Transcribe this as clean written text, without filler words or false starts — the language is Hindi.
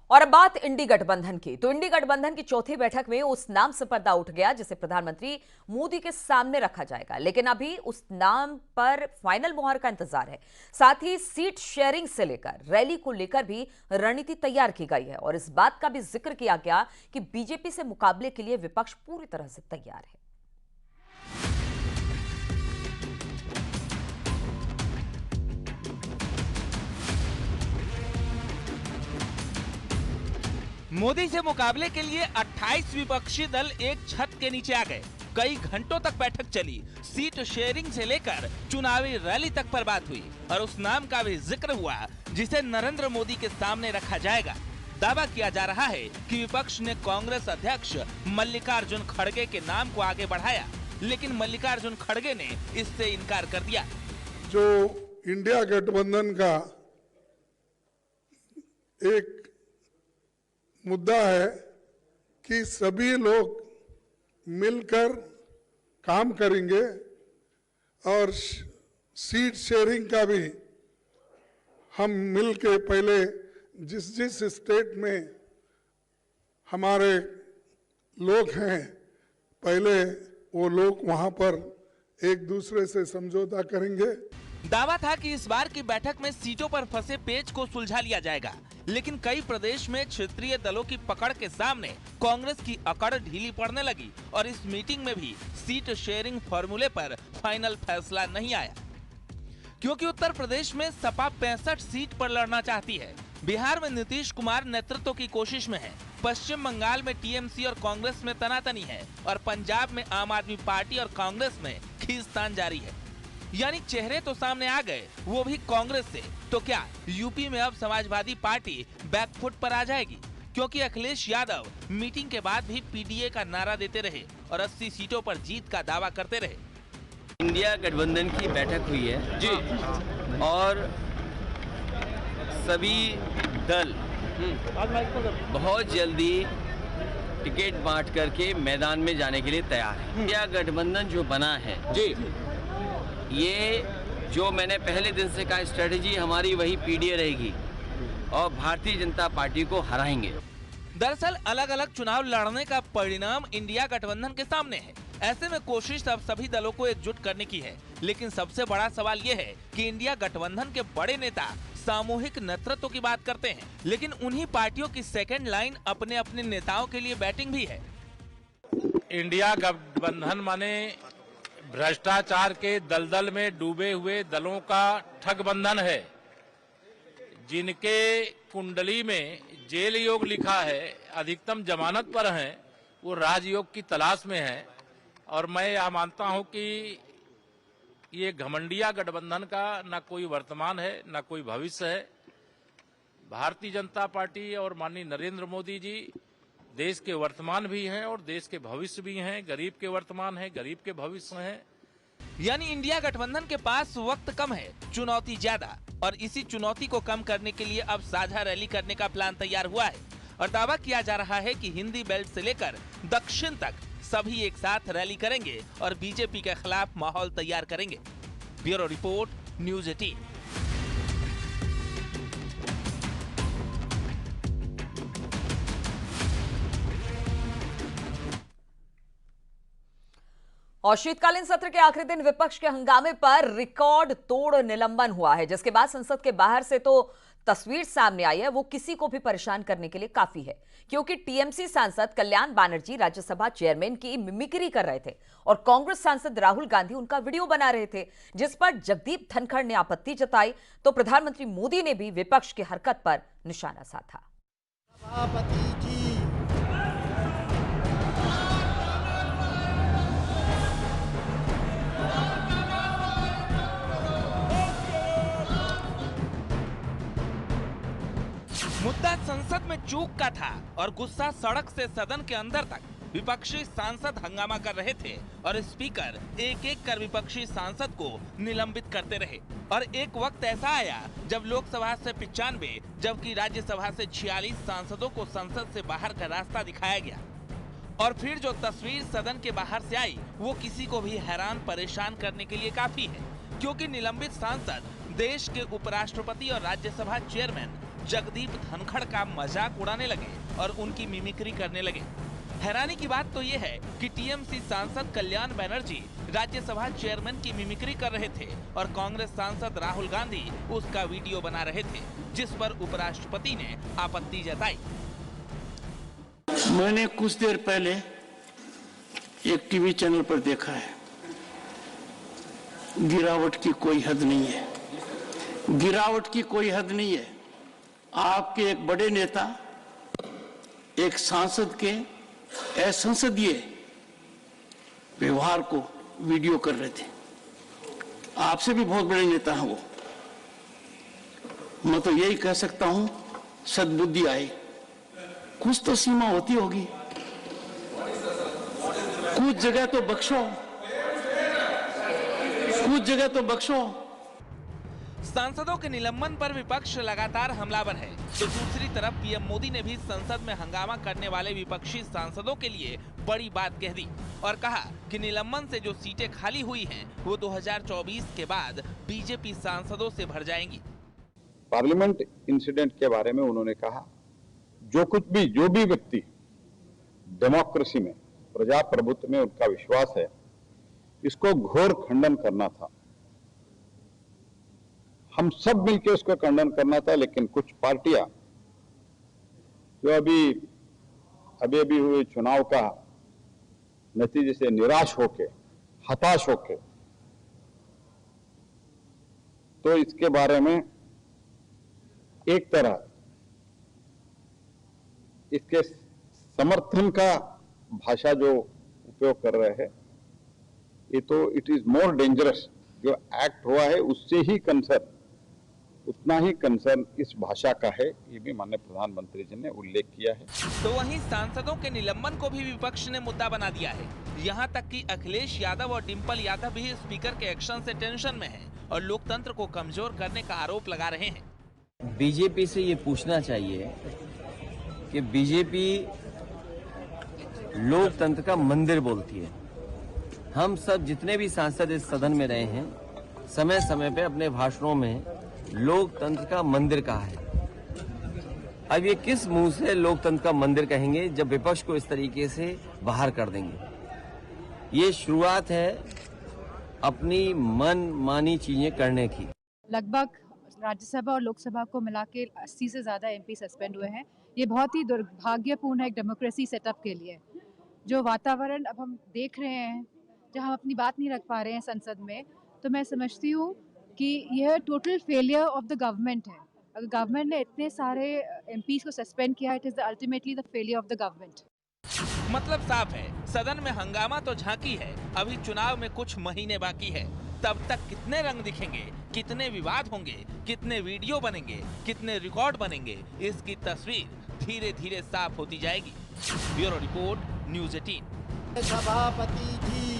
और अब बात इंडी गठबंधन की। तो इंडी गठबंधन की चौथी बैठक में उस नाम से पर्दा उठ गया जिसे प्रधानमंत्री मोदी के सामने रखा जाएगा, लेकिन अभी उस नाम पर फाइनल मुहर का इंतजार है। साथ ही सीट शेयरिंग से लेकर रैली को लेकर भी रणनीति तैयार की गई है और इस बात का भी जिक्र किया गया कि बीजेपी से मुकाबले के लिए विपक्ष पूरी तरह से तैयार है। मोदी से मुकाबले के लिए 28 विपक्षी दल एक छत के नीचे आ गए। कई घंटों तक बैठक चली। सीट शेयरिंग से लेकर चुनावी रैली तक पर बात हुई और उस नाम का भी जिक्र हुआ जिसे नरेंद्र मोदी के सामने रखा जाएगा। दावा किया जा रहा है कि विपक्ष ने कांग्रेस अध्यक्ष मल्लिकार्जुन खड़गे के नाम को आगे बढ़ाया, लेकिन मल्लिकार्जुन खड़गे ने इससे इनकार कर दिया। जो इंडिया गठबंधन का एक मुद्दा है कि सभी लोग मिलकर काम करेंगे और सीट शेयरिंग का भी हम मिलके पहले जिस स्टेट में हमारे लोग हैं पहले वो लोग वहां पर एक दूसरे से समझौता करेंगे। दावा था कि इस बार की बैठक में सीटों पर फंसे पेच को सुलझा लिया जाएगा, लेकिन कई प्रदेश में क्षेत्रीय दलों की पकड़ के सामने कांग्रेस की अकड़ ढीली पड़ने लगी और इस मीटिंग में भी सीट शेयरिंग फॉर्मूले पर फाइनल फैसला नहीं आया, क्योंकि उत्तर प्रदेश में सपा 65 सीट पर लड़ना चाहती है। बिहार में नीतीश कुमार नेतृत्व की कोशिश में है। पश्चिम बंगाल में टीएमसी और कांग्रेस में तनातनी है और पंजाब में आम आदमी पार्टी और कांग्रेस में खींचतान जारी है। यानी चेहरे तो सामने आ गए, वो भी कांग्रेस से। तो क्या यूपी में अब समाजवादी पार्टी बैकफुट पर आ जाएगी? क्योंकि अखिलेश यादव मीटिंग के बाद भी पीडीए का नारा देते रहे और 80 सीटों पर जीत का दावा करते रहे। इंडिया गठबंधन की बैठक हुई है जी, और सभी दल बहुत जल्दी टिकट बांट करके मैदान में जाने के लिए तैयार है। इंडिया गठबंधन जो बना है जी, ये जो मैंने पहले दिन से कहा स्ट्रेटेजी हमारी वही पीडीए रहेगी और भारतीय जनता पार्टी को हराएंगे। दरअसल अलग अलग चुनाव लड़ने का परिणाम इंडिया गठबंधन के सामने है। ऐसे में कोशिश अब सभी दलों को एकजुट करने की है, लेकिन सबसे बड़ा सवाल ये है कि इंडिया गठबंधन के बड़े नेता सामूहिक नेतृत्व की बात करते हैं, लेकिन उन्हीं पार्टियों की सेकेंड लाइन अपने अपने नेताओं के लिए बैटिंग भी है। इंडिया गठबंधन माने भ्रष्टाचार के दलदल में डूबे हुए दलों का ठगबंधन है। जिनके कुंडली में जेल योग लिखा है, अधिकतम जमानत पर हैं, वो राजयोग की तलाश में हैं। और मैं यह मानता हूं कि ये घमंडिया गठबंधन का न कोई वर्तमान है न कोई भविष्य है। भारतीय जनता पार्टी और माननीय नरेंद्र मोदी जी देश के वर्तमान भी हैं और देश के भविष्य भी हैं। गरीब के वर्तमान है, गरीब के भविष्य हैं। यानी इंडिया गठबंधन के पास वक्त कम है, चुनौती ज्यादा, और इसी चुनौती को कम करने के लिए अब साझा रैली करने का प्लान तैयार हुआ है और दावा किया जा रहा है कि हिंदी बेल्ट से लेकर दक्षिण तक सभी एक साथ रैली करेंगे और बीजेपी के खिलाफ माहौल तैयार करेंगे। Bureau report, news 18। और शीतकालीन सत्र के आखिरी दिन विपक्ष के हंगामे पर रिकॉर्ड तोड़ निलंबन हुआ है, जिसके बाद संसद के बाहर से तो तस्वीर सामने आई है वो किसी को भी परेशान करने के लिए काफी है, क्योंकि टीएमसी सांसद कल्याण बनर्जी राज्यसभा चेयरमैन की मिमिक्री कर रहे थे और कांग्रेस सांसद राहुल गांधी उनका वीडियो बना रहे थे, जिस पर जगदीप धनखड़ ने आपत्ति जताई तो प्रधानमंत्री मोदी ने भी विपक्ष की हरकत पर निशाना साधा। मुद्दा संसद में चूक का था और गुस्सा सड़क से सदन के अंदर तक। विपक्षी सांसद हंगामा कर रहे थे और स्पीकर एक एक कर विपक्षी सांसद को निलंबित करते रहे। और एक वक्त ऐसा आया जब लोकसभा से 95 जबकि राज्यसभा से 46 सांसदों को संसद से बाहर का रास्ता दिखाया गया। और फिर जो तस्वीर सदन के बाहर से आई वो किसी को भी हैरान परेशान करने के लिए काफी है, क्योंकि निलंबित सांसद देश के उपराष्ट्रपति और राज्यसभा चेयरमैन जगदीप धनखड़ का मजाक उड़ाने लगे और उनकी मिमिक्री करने लगे। हैरानी की बात तो ये है कि टीएमसी सांसद कल्याण बनर्जी राज्यसभा चेयरमैन की मिमिक्री कर रहे थे और कांग्रेस सांसद राहुल गांधी उसका वीडियो बना रहे थे, जिस पर उपराष्ट्रपति ने आपत्ति जताई। मैंने कुछ देर पहले एक टीवी चैनल पर देखा है, गिरावट की कोई हद नहीं है, गिरावट की कोई हद नहीं है। आपके एक बड़े नेता एक सांसद के असंसदीय व्यवहार को वीडियो कर रहे थे। आपसे भी बहुत बड़े नेता हैं वो। मैं तो यही कह सकता हूं, सद्बुद्धि आए, कुछ तो सीमा होती होगी, कुछ जगह तो बख्शो, कुछ जगह तो बख्शो। सांसदों के निलंबन पर विपक्ष लगातार हमलावर है, तो दूसरी तरफ पीएम मोदी ने भी संसद में हंगामा करने वाले विपक्षी सांसदों के लिए बड़ी बात कह दी और कहा कि निलंबन से जो सीटें खाली हुई हैं, वो 2024 के बाद बीजेपी सांसदों से भर जाएंगी। पार्लियामेंट इंसिडेंट के बारे में उन्होंने कहा, जो भी व्यक्ति डेमोक्रेसी में, प्रजाप्रभुत्व में उनका विश्वास है, इसको घोर खंडन करना था। हम सब मिलकर उसका खंडन करना था, लेकिन कुछ पार्टियां जो अभी हुए चुनाव का नतीजे से निराश होके, हताश होके, तो इसके बारे में एक तरह इसके समर्थन का भाषा जो उपयोग कर रहे हैं, ये तो इट इज मोर डेंजरस। जो एक्ट हुआ है उससे ही कंसर्न, उतना ही कंसर्न इस भाषा का है, ये भी माननीय प्रधानमंत्री जी ने उल्लेख किया है। तो वहीं सांसदों के निलंबन को भी विपक्ष ने मुद्दा बना दिया है। यहाँ तक कि अखिलेश यादव और डिम्पल यादव भी स्पीकर के एक्शन से टेंशन में हैं और लोकतंत्र को कमजोर करने का आरोप लगा रहे हैं। बीजेपी से ये पूछना चाहिए कि बीजेपी लोकतंत्र का मंदिर बोलती है। हम सब जितने भी सांसद इस सदन में रहे हैं, समय समय पे अपने भाषणों में लोकतंत्र का मंदिर कहा है। अब ये किस मुंह से लोकतंत्र का मंदिर कहेंगे जब विपक्ष को इस तरीके से बाहर कर देंगे। ये शुरुआत है अपनी मन मानी चीजें करने की। लगभग राज्यसभा और लोकसभा को मिला के 80 से ज़्यादा एमपी सस्पेंड हुए हैं। ये बहुत ही दुर्भाग्यपूर्ण है एक डेमोक्रेसी सेटअप के लिए। जो वातावरण अब हम देख रहे हैं, जहां हम अपनी बात नहीं रख पा रहे हैं संसद में, तो मैं समझती हूँ कि यह total failure of the government है। अगर गवर्नमेंट ने इतने सारे एमपीज को सस्पेंड किया, it is ultimately the failure of the government. मतलब साफ है, सदन में हंगामा तो झांकी है, अभी चुनाव में कुछ महीने बाकी है। तब तक कितने रंग दिखेंगे, कितने विवाद होंगे, कितने वीडियो बनेंगे, कितने रिकॉर्ड बनेंगे, इसकी तस्वीर धीरे धीरे साफ होती जाएगी। Bureau report, news 18। सभापति जी